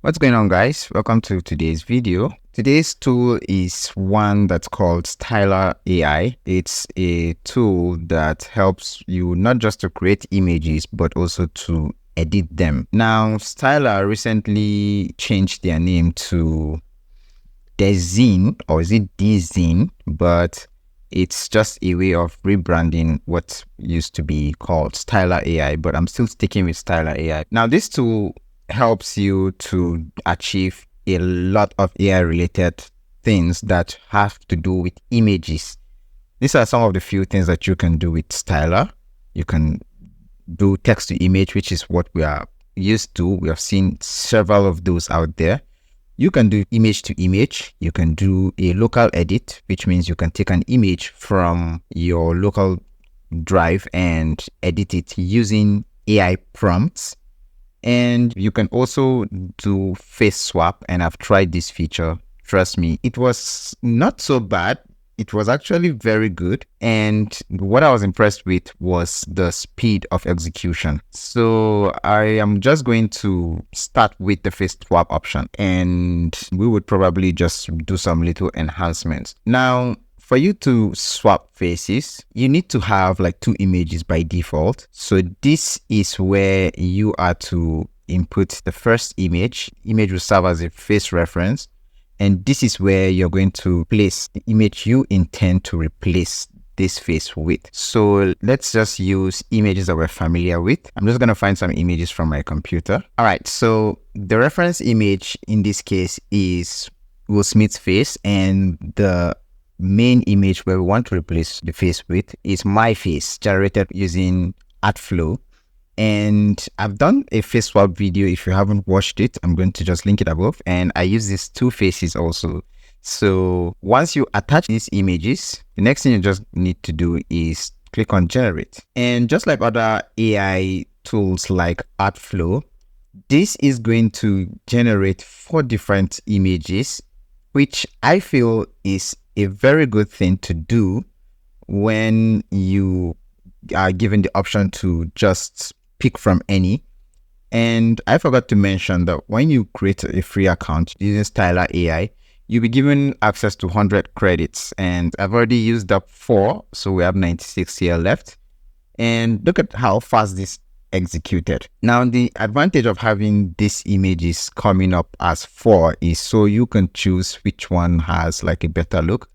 What's going on, guys? Welcome to today's video. Today's tool is one that's called Stylar AI. It's a tool that helps you not just to create images but also to edit them. Now, Stylar recently changed their name to Dezine, or is it Dezine? But it's just a way of rebranding what used to be called Stylar AI, but I'm still sticking with Stylar AI. Now, this tool helps you to achieve a lot of AI related things that have to do with images. These are some of the few things that you can do with Stylar. You can do text to image, which is what we are used to. We have seen several of those out there. You can do image to image. You can do a local edit, which means you can take an image from your local drive and edit it using AI prompts. And you can also do face swap. And I've tried this feature. Trust me, it was not so bad. It was actually very good. And what I was impressed with was the speed of execution. So I am just going to start with the face swap option, and we would probably just do some little enhancements. Now, for you to swap faces, you need to have like two images by default. So this is where you are to input the first image. Image will serve as a face reference. And this is where you're going to place the image you intend to replace this face with. So let's just use images that we're familiar with. I'm just going to find some images from my computer. All right, so the reference image in this case is Will Smith's face, and the main image where we want to replace the face with is my face, generated using ArtFlow. And I've done a face swap video. If you haven't watched it, I'm going to just link it above. And I use these two faces also. So once you attach these images, the next thing you just need to do is click on generate. And just like other AI tools like ArtFlow, this is going to generate 4 different images, which I feel is a very good thing to do when you are given the option to just pick from any. And I forgot to mention that when you create a free account using Stylar AI, you'll be given access to 100 credits, and I've already used up 4, so we have 96 here left. And look at how fast this executed. Now, the advantage of having these images coming up as 4 is so you can choose which one has like a better look.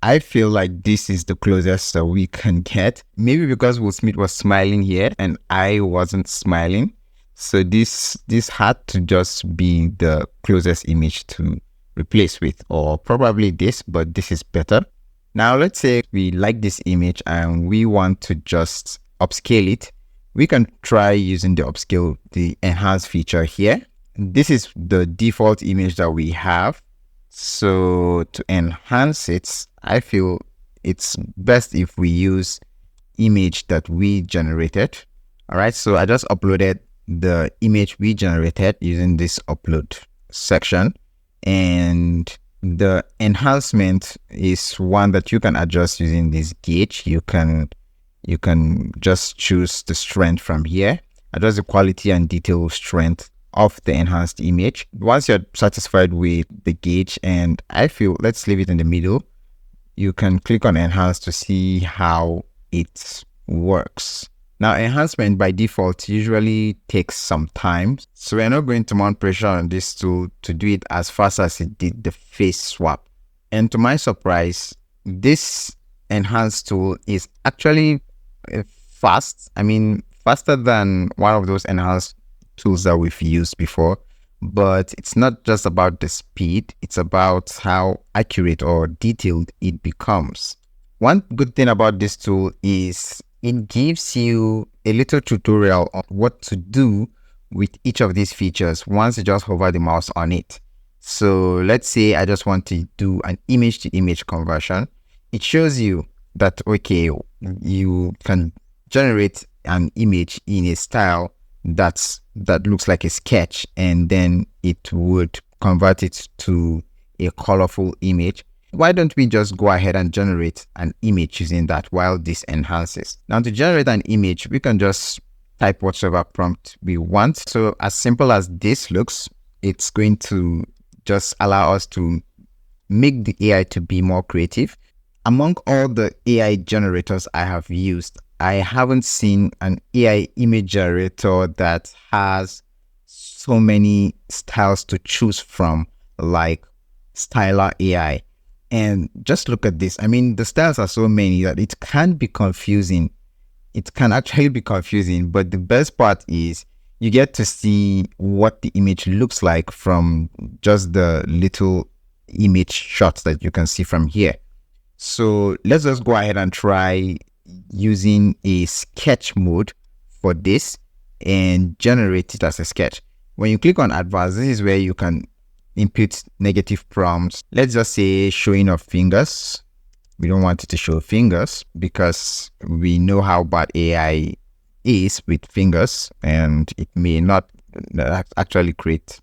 I feel like this is the closest that we can get. Maybe because Will Smith was smiling here and I wasn't smiling. So this had to just be the closest image to replace with, or probably this, but this is better. Now, let's say we like this image and we want to just upscale it. We can try using the upscale, the enhance feature here. This is the default image that we have. So to enhance it, I feel it's best if we use image that we generated. All right, so I just uploaded the image we generated using this upload section. And the enhancement is one that you can adjust using this gauge. You can just choose the strength from here, adjust the quality and detail strength of the enhanced image. Once you're satisfied with the gauge, and I feel let's leave it in the middle, you can click on enhance to see how it works. Now, enhancement by default usually takes some time, so we're not going to mount pressure on this tool to do it as fast as it did the face swap. And to my surprise, this enhanced tool is actually fast. I mean, faster than one of those enhanced tools that we've used before. But it's not just about the speed, it's about how accurate or detailed it becomes. One good thing about this tool is it gives you a little tutorial on what to do with each of these features once you just hover the mouse on it. So let's say I just want to do an image to image conversion. It shows you that, okay, you can generate an image in a style that looks like a sketch, and then it would convert it to a colorful image. Why don't we just go ahead and generate an image using that while this enhances? Now, to generate an image, we can just type whatever prompt we want. So as simple as this looks, it's going to just allow us to make the AI to be more creative. Among all the AI generators I have used, I haven't seen an AI image generator that has so many styles to choose from, like Stylar AI. And just look at this. I mean, the styles are so many that it can be confusing. It can actually be confusing, but the best part is you get to see what the image looks like from just the little image shots that you can see from here. So let's just go ahead and try using a sketch mode for this and generate it as a sketch. When you click on advanced, this is where you can input negative prompts. Let's just say showing of fingers. We don't want it to show fingers because we know how bad AI is with fingers, and it may not actually create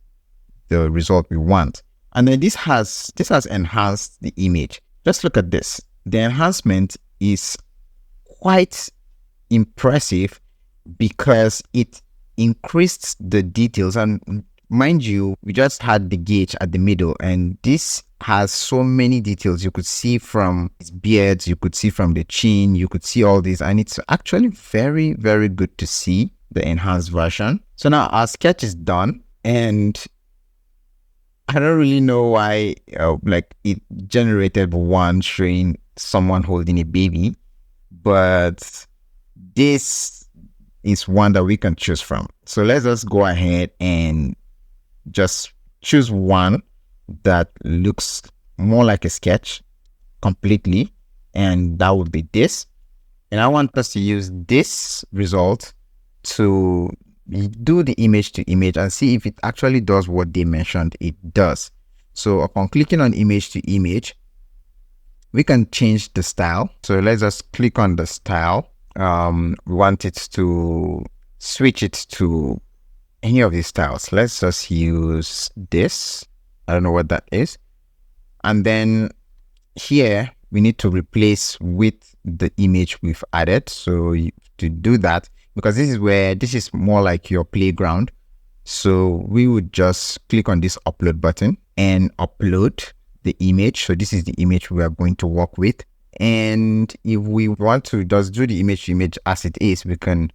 the result we want. And then this has enhanced the image. Just look at this. The enhancement is quite impressive because it increased the details. And mind you, we just had the gauge at the middle, and this has so many details. You could see from his beard, you could see from the chin, you could see all this, and it's actually very, very good to see the enhanced version. So now our sketch is done, and I don't really know why like it generated one showing someone holding a baby, but this is one that we can choose from. So let's just go ahead and just choose one that looks more like a sketch completely, and that would be this. And I want us to use this result to do the image to image and see if it actually does what they mentioned it does. So upon clicking on image to image, we can change the style. So let's just click on the style. We want it to switch it to any of these styles. Let's just use this. I don't know what that is. And then here we need to replace with the image we've added. So to do that, because this is more like your playground. So we would just click on this upload button and upload the image. So this is the image we are going to work with. And if we want to just do the image to image as it is, we can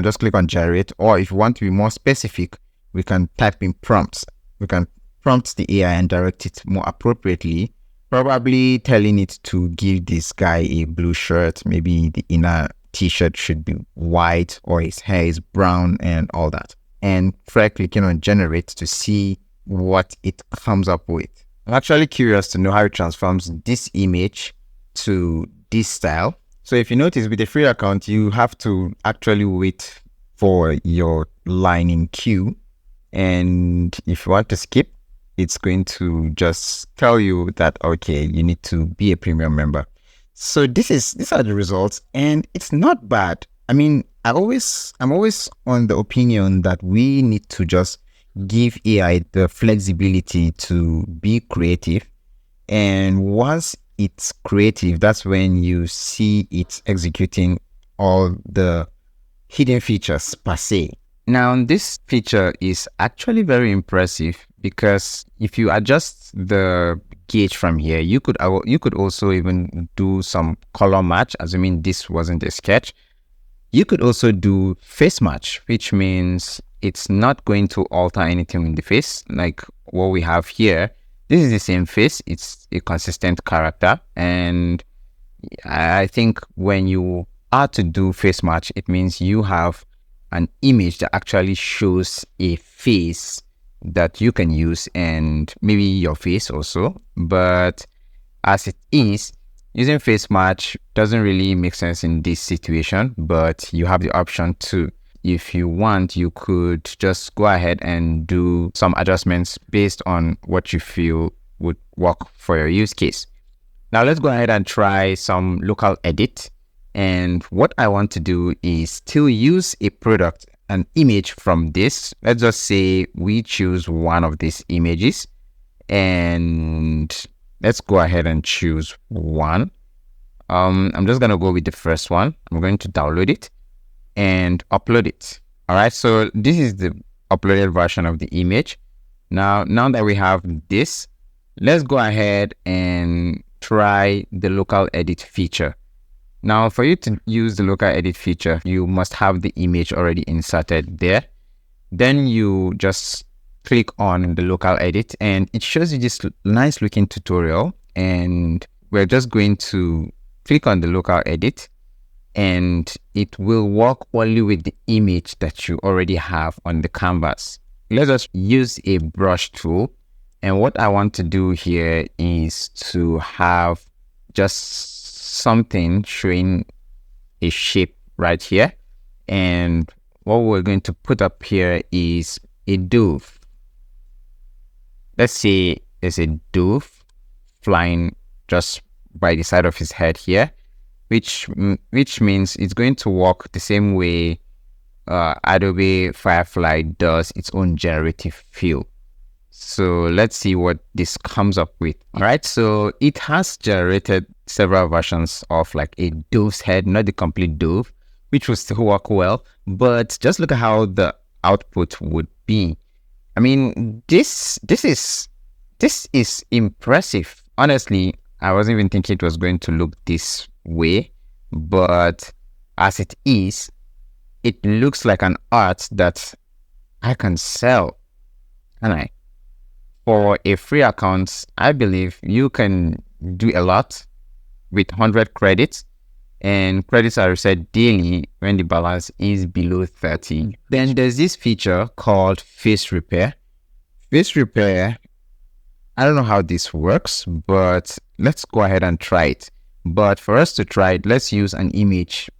just click on generate. Or if you want to be more specific, we can type in prompts. We can prompt the AI and direct it more appropriately, probably telling it to give this guy a blue shirt. Maybe the inner t-shirt should be white, or his hair is brown, and all that. And try clicking on generate to see what it comes up with. I'm actually curious to know how it transforms this image to this style. So if you notice, with a free account, you have to actually wait for your line in queue. And if you want to skip, it's going to just tell you that, okay, you need to be a premium member. So these are the results, and it's not bad. I mean, I'm always on the opinion that we need to just give AI the flexibility to be creative. And once it's creative, that's when you see it executing all the hidden features per se. Now, this feature is actually very impressive because if you adjust the gauge from here, you could also even do some color match, assuming this wasn't a sketch. You could also do face match, which means it's not going to alter anything in the face like what we have here. This is the same face. It's a consistent character. And I think when you are to do face match, it means you have an image that actually shows a face that you can use, and maybe your face also. But as it is, using face match doesn't really make sense in this situation, but you have the option to. If you want, you could just go ahead and do some adjustments based on what you feel would work for your use case. Now let's go ahead and try some local edit. And what I want to do is still use a product, an image from this. Let's just say we choose one of these images, and let's go ahead and choose one. I'm just going to go with the first one. I'm going to download it and upload it. All right. So this is the uploaded version of the image. Now that we have this, let's go ahead and try the local edit feature. Now, for you to use the local edit feature, you must have the image already inserted there. Then you just click on the local edit and it shows you this nice looking tutorial, and we're just going to click on the local edit and it will work only with the image that you already have on the canvas. Let us use a brush tool, and what I want to do here is to have just something showing a shape right here, and what we're going to put up here is a dove. Let's say there's a dove flying just by the side of his head here, which means it's going to work the same way Adobe Firefly does its own generative fill. So let's see what this comes up with. All right, so it has generated several versions of like a dove's head, not the complete dove, which will still work well, but just look at how the output would be. I mean, this is impressive. Honestly, I wasn't even thinking it was going to look this way, but as it is, it looks like an art that I can sell. And for a free account, I believe you can do a lot with 100 credits, and credits are reset daily when the balance is below 30. Then there's this feature called face repair. Face repair, I don't know how this works, but let's go ahead and try it. But for us to try it, let's use an image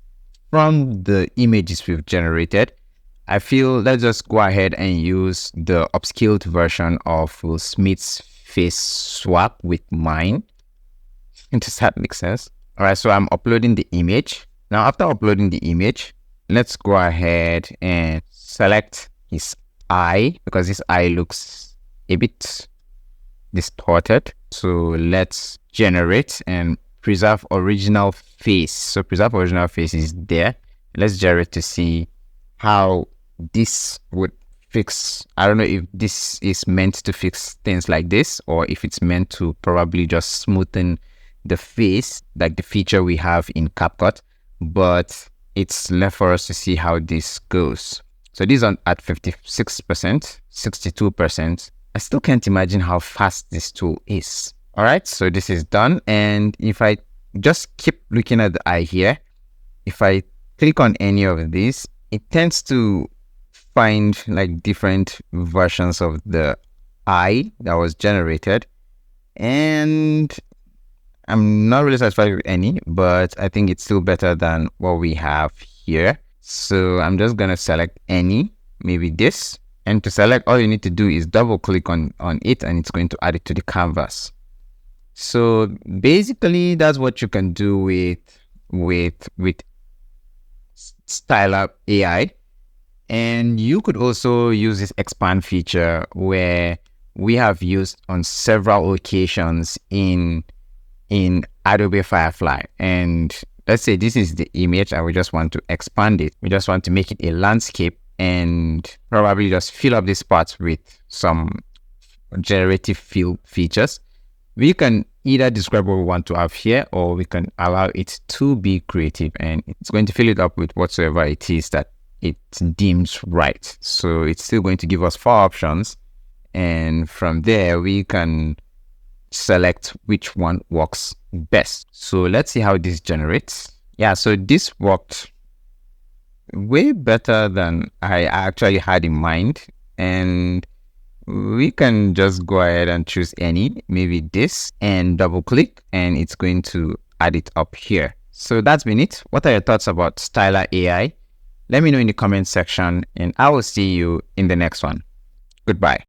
from the images we've generated. I feel let's just go ahead and use the upscaled version of Will Smith's face swap with mine. Does that make sense? All right, so I'm uploading the image. Now, after uploading the image, let's go ahead and select his eye, because his eye looks a bit distorted. So let's generate and preserve original face. So preserve original face is there. Let's generate to see how this would fix. I don't know if this is meant to fix things like this, or if it's meant to probably just smoothen the face, like the feature we have in CapCut, but it's left for us to see how this goes. So this is on at 56%, 62%. I still can't imagine how fast this tool is. All right, so this is done. And if I just keep looking at the eye here, if I click on any of these, it tends to find like different versions of the eye that was generated. And I'm not really satisfied with any, but I think it's still better than what we have here. So I'm just going to select any, maybe this. And to select, all you need to do is double click on it, and it's going to add it to the canvas. So basically, that's what you can do with Stylar AI. And you could also use this expand feature, where we have used on several occasions in Adobe Firefly. And let's say this is the image and we just want to expand it. We just want to make it a landscape and probably just fill up this part with some generative fill features. We can either describe what we want to have here, or we can allow it to be creative, and it's going to fill it up with whatsoever it is that it deems right. So it's still going to give us 4 options, and from there we can select which one works best. So let's see how this generates. Yeah, so this worked way better than I actually had in mind, and we can just go ahead and choose any, maybe this, and double click, and it's going to add it up here. So that's been it. What are your thoughts about Stylar AI? Let me know in the comment section, and I will see you in the next one. Goodbye.